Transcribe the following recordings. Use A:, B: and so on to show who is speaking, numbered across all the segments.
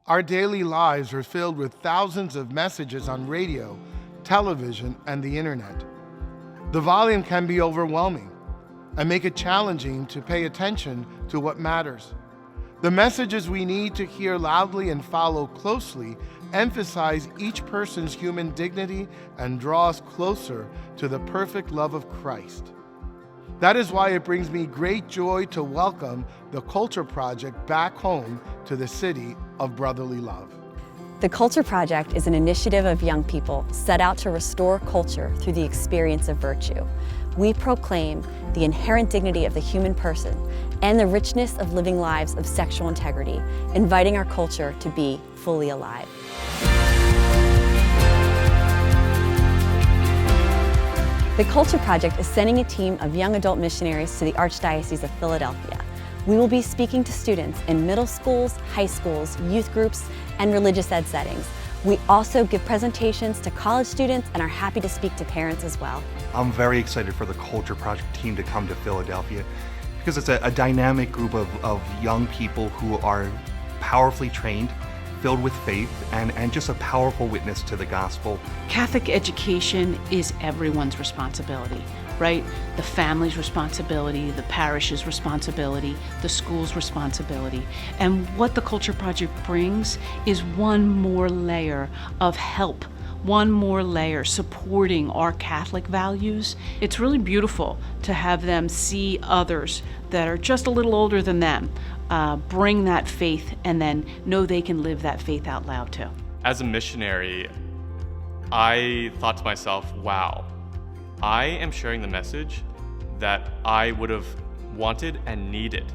A: Our daily lives are filled with thousands of messages on radio, television, and the internet. The volume can be overwhelming and make it challenging to pay attention to what matters. The messages we need to hear loudly and follow closely emphasize each person's human dignity and draw us closer to the perfect love of Christ. That is why it brings me great joy to welcome the Culture Project back home to the city of brotherly love.
B: The Culture Project is an initiative of young people set out to restore culture through the experience of virtue. We proclaim the inherent dignity of the human person and the richness of living lives of sexual integrity, inviting our culture to be fully alive. The Culture Project is sending a team of young adult missionaries to the Archdiocese of Philadelphia. We will be speaking to students in middle schools, high schools, youth groups, and religious ed settings. We also give presentations to college students and are happy to speak to parents as well.
C: I'm very excited for the Culture Project team to come to Philadelphia because it's a dynamic group of young people who are powerfully trained, filled with faith, and just a powerful witness to the gospel.
D: Catholic education is everyone's responsibility, right? The family's responsibility, the parish's responsibility, the school's responsibility. And what the Culture Project brings is one more layer of help, one more layer supporting our Catholic values. It's really beautiful to have them see others that are just a little older than them bring that faith and then know they can live that faith out loud too.
E: As a missionary, I thought to myself, wow, I am sharing the message that I would have wanted and needed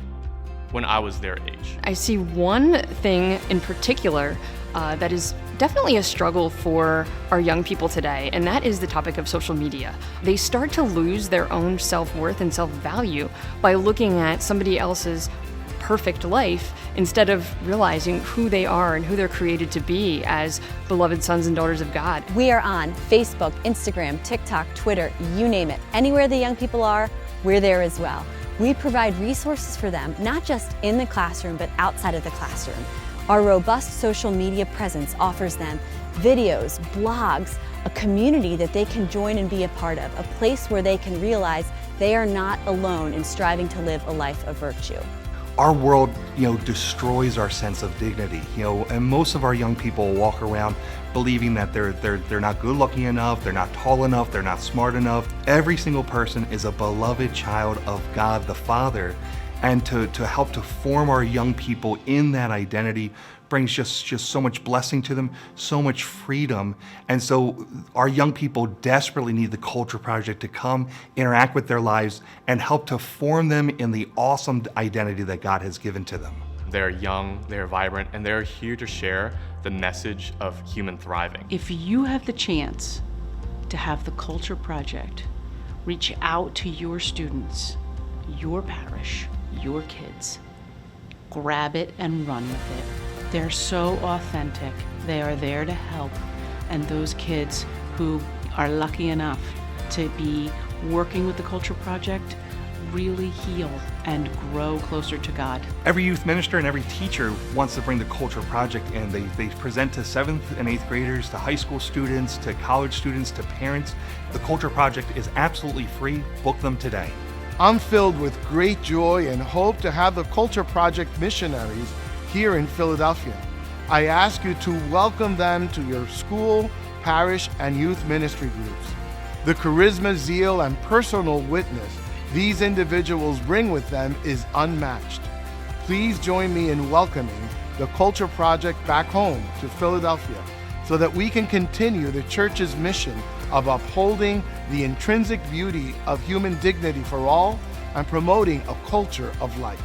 E: when I was their age.
F: I see one thing in particular that is definitely a struggle for our young people today, and that is the topic of social media. They start to lose their own self-worth and self-value by looking at somebody else's perfect life instead of realizing who they are and who they're created to be as beloved sons and daughters of God.
B: We are on Facebook, Instagram, TikTok, Twitter, you name it. Anywhere the young people are, we're there as well. We provide resources for them, not just in the classroom, but outside of the classroom. Our robust social media presence offers them videos, blogs, a community that they can join and be a part of, a place where they can realize they are not alone in striving to live a life of virtue.
C: Our world, destroys our sense of dignity, and most of our young people walk around believing that they're not good looking enough, they're not tall enough, they're not smart enough. Every single person is a beloved child of God the Father, and to help to form our young people in that identity brings just so much blessing to them, so much freedom. And so our young people desperately need the Culture Project to come, interact with their lives, and help to form them in the awesome identity that God has given to them.
E: They're young, they're vibrant, and they're here to share the message of human thriving.
D: If you have the chance to have the Culture Project reach out to your students, your parish, your kids, grab it and run with it. They're so authentic. They are there to help. And those kids who are lucky enough to be working with the Culture Project really heal and grow closer to God.
C: Every youth minister and every teacher wants to bring the Culture Project in. They present to 7th and 8th graders, to high school students, to college students, to parents. The Culture Project is absolutely free. Book them today.
A: I'm filled with great joy and hope to have the Culture Project missionaries here in Philadelphia. I ask you to welcome them to your school, parish, and youth ministry groups. The charisma, zeal, and personal witness these individuals bring with them is unmatched. Please join me in welcoming the Culture Project back home to Philadelphia so that we can continue the church's mission of upholding the intrinsic beauty of human dignity for all and promoting a culture of life.